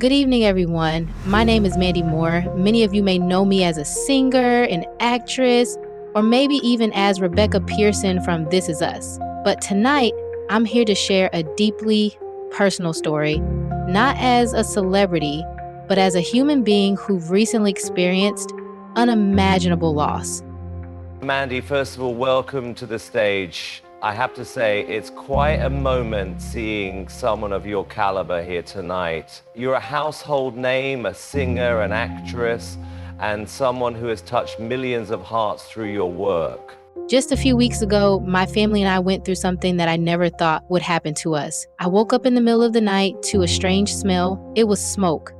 Good evening, everyone. My name is Mandy Moore. Many of you may know me as a singer, an actress, or maybe even as Rebecca Pearson from This Is Us. But tonight, I'm here to share a deeply personal story, not as a celebrity, but as a human being who recently experienced unimaginable loss. Mandy, first of all, welcome to the stage. I have to say, it's quite a moment seeing someone of your caliber here tonight. You're a household name, a singer, an actress, and someone who has touched millions of hearts through your work. Just a few weeks ago, my family and I went through something that I never thought would happen to us. I woke up in the middle of the night to a strange smell. It was smoke.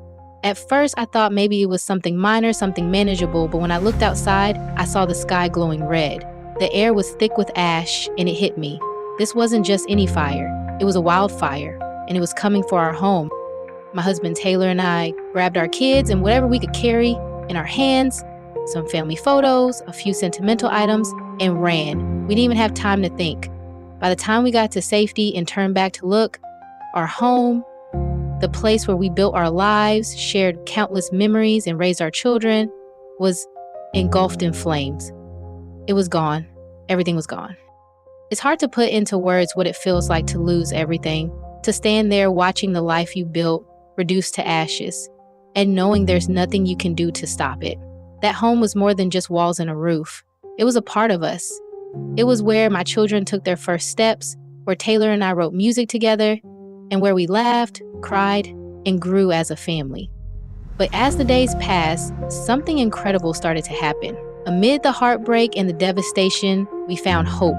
At first, I thought maybe it was something minor, something manageable, but when I looked outside, I saw the sky glowing red. The air was thick with ash, and it hit me. This wasn't just any fire. It was a wildfire, and it was coming for our home. My husband Taylor and I grabbed our kids and whatever we could carry in our hands, some family photos, a few sentimental items, and ran. We didn't even have time to think. By the time we got to safety and turned back to look, our home, the place where we built our lives, shared countless memories, and raised our children, was engulfed in flames. It was gone. Everything was gone. It's hard to put into words what it feels like to lose everything, to stand there watching the life you built reduced to ashes, and knowing there's nothing you can do to stop it. That home was more than just walls and a roof. It was a part of us. It was where my children took their first steps, where Taylor and I wrote music together, and where we laughed, cried, and grew as a family. But as the days passed, something incredible started to happen. Amid the heartbreak and the devastation, we found hope.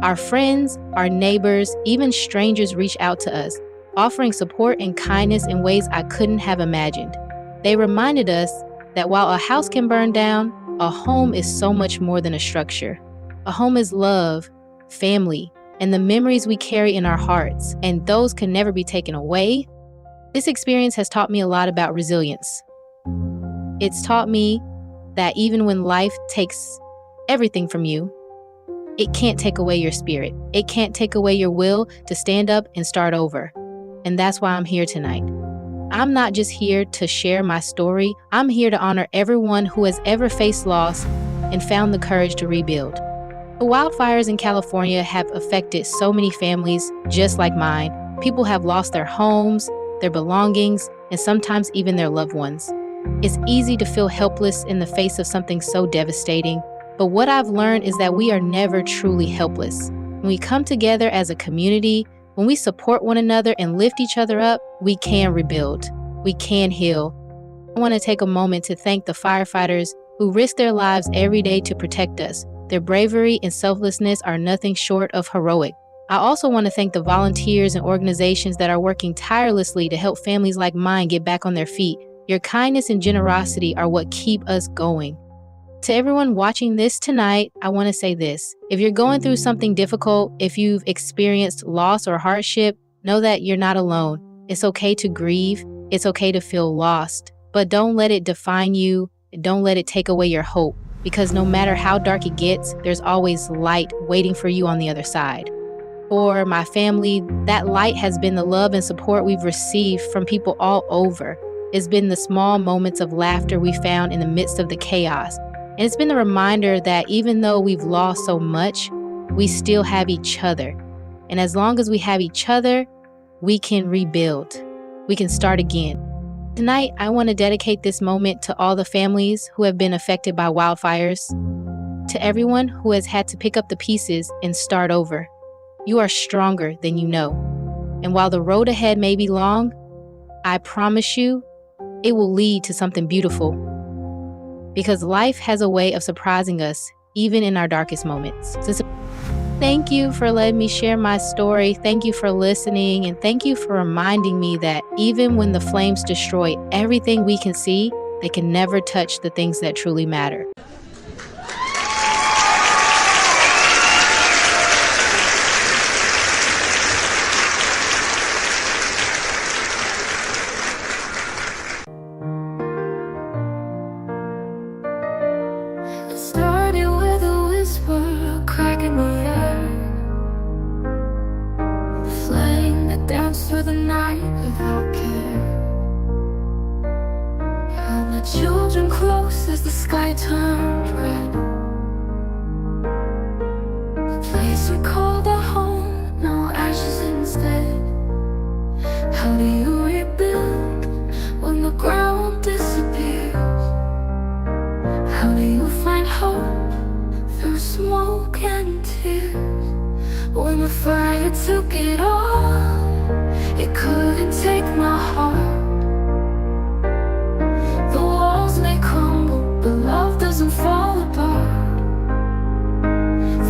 Our friends, our neighbors, even strangers reached out to us, offering support and kindness in ways I couldn't have imagined. They reminded us that while a house can burn down, a home is so much more than a structure. A home is love, family, and the memories we carry in our hearts, and those can never be taken away. This experience has taught me a lot about resilience. It's taught me that even when life takes everything from you, it can't take away your spirit. It can't take away your will to stand up and start over. And that's why I'm here tonight. I'm not just here to share my story. I'm here to honor everyone who has ever faced loss and found the courage to rebuild. The wildfires in California have affected so many families just like mine. People have lost their homes, their belongings, and sometimes even their loved ones. It's easy to feel helpless in the face of something so devastating, but what I've learned is that we are never truly helpless. When we come together as a community, when we support one another and lift each other up, we can rebuild. We can heal. I want to take a moment to thank the firefighters who risk their lives every day to protect us. Their bravery and selflessness are nothing short of heroic. I also want to thank the volunteers and organizations that are working tirelessly to help families like mine get back on their feet. Your kindness and generosity are what keep us going. To everyone watching this tonight, I want to say this. If you're going through something difficult, if you've experienced loss or hardship, know that you're not alone. It's okay to grieve. It's okay to feel lost. But don't let it define you. Don't let it take away your hope. Because no matter how dark it gets, there's always light waiting for you on the other side. For my family, that light has been the love and support we've received from people all over. It's been the small moments of laughter we found in the midst of the chaos. And it's been the reminder that even though we've lost so much, we still have each other. And as long as we have each other, we can rebuild. We can start again. Tonight, I want to dedicate this moment to all the families who have been affected by wildfires, to everyone who has had to pick up the pieces and start over. You are stronger than you know. And while the road ahead may be long, I promise you, it will lead to something beautiful. Because life has a way of surprising us, even in our darkest moments. Thank you for letting me share my story. Thank you for listening. And thank you for reminding me that even when the flames destroy everything we can see, they can never touch the things that truly matter. Flame that danced through the night without care. sky turned red. The place we called our home, now ashes instead. How do you rebuild when the ground disappears? How do you find hope through smoke and tears? When the fire took it all, it couldn't take my heart. The walls may crumble, but love doesn't fall apart.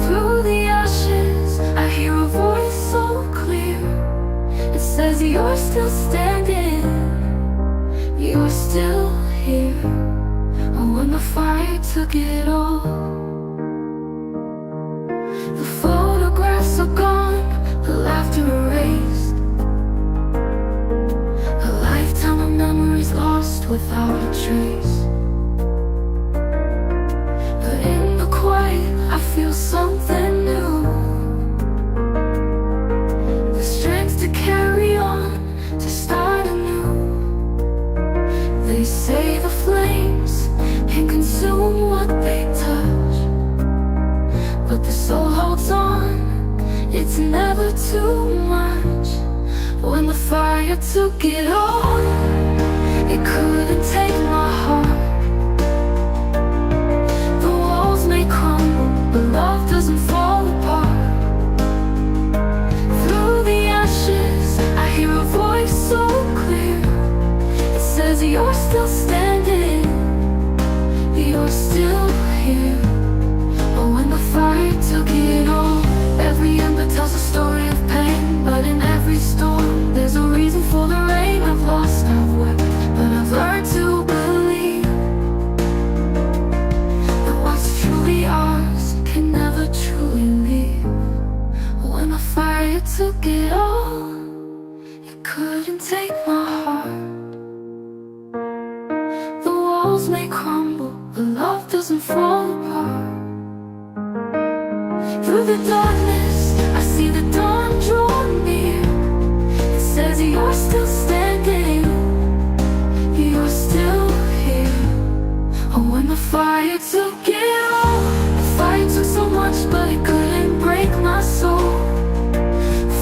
Through the ashes, I hear a voice so clear. It says you're still standing, you're still here. Oh, when the fire took it all. The photographs are gone, the laughter erased. A lifetime of memories lost without a trace. But in the quiet, I feel something new. The strength to carry on, to start anew. They say the flames can consume what they touch, but the soul holds on, it's never too much. When the fire took it all, it couldn't take my heart. The walls may crumble, but love doesn't fall apart. Through the ashes, I hear a voice so clear. It says you're still standing, you're still here. But when the fire took it all, every ember tells a story of pain. But in every storm, there's a reason for the rain. I've lost, I've wept, but I've learned to believe that what's truly ours can never truly leave. When the fire took it all, it couldn't take my heart. The walls may crumble, but love doesn't fall apart. Through the darkness, I see the dawn draw near. It says you're still standing, you're still here. Oh, when the fire took it all, the fire took so much, but it couldn't break my soul.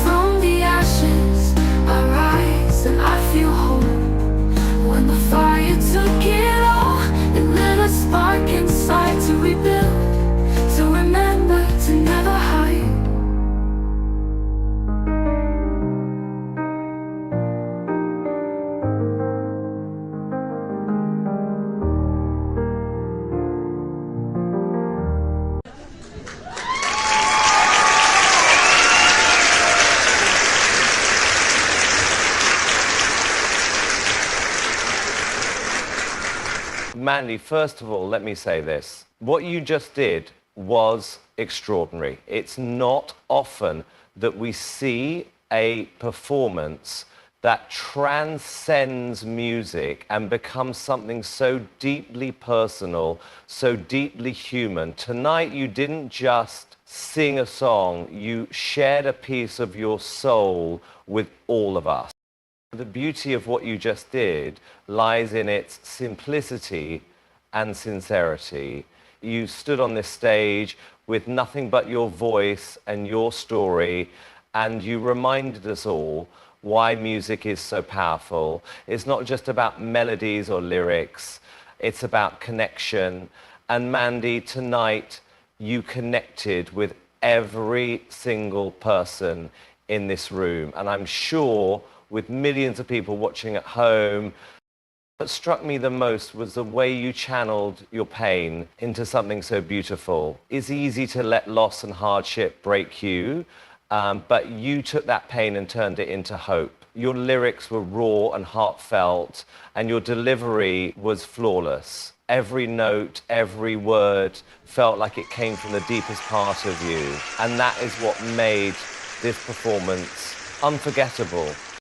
From the ashes, I rise and I feel whole. When the fire took it all, it lit a spark inside to rebuild, to remember, to never hide. Mandy, first of all, let me say this. What you just did was extraordinary. It's not often that we see a performance that transcends music and becomes something so deeply personal, so deeply human. Tonight, you didn't just sing a song, you shared a piece of your soul with all of us. The beauty of what you just did lies in its simplicity and sincerity. You stood on this stage with nothing but your voice and your story, and you reminded us all why music is so powerful. It's not just about melodies or lyrics, it's about connection. And Mandy, tonight you connected with every single person in this room, and I'm sure with millions of people watching at home. What struck me the most was the way you channeled your pain into something so beautiful. It's easy to let loss and hardship break you, but you took that pain and turned it into hope. Your lyrics were raw and heartfelt, and your delivery was flawless. Every note, every word felt like it came from the deepest part of you. And that is what made this performance unforgettable.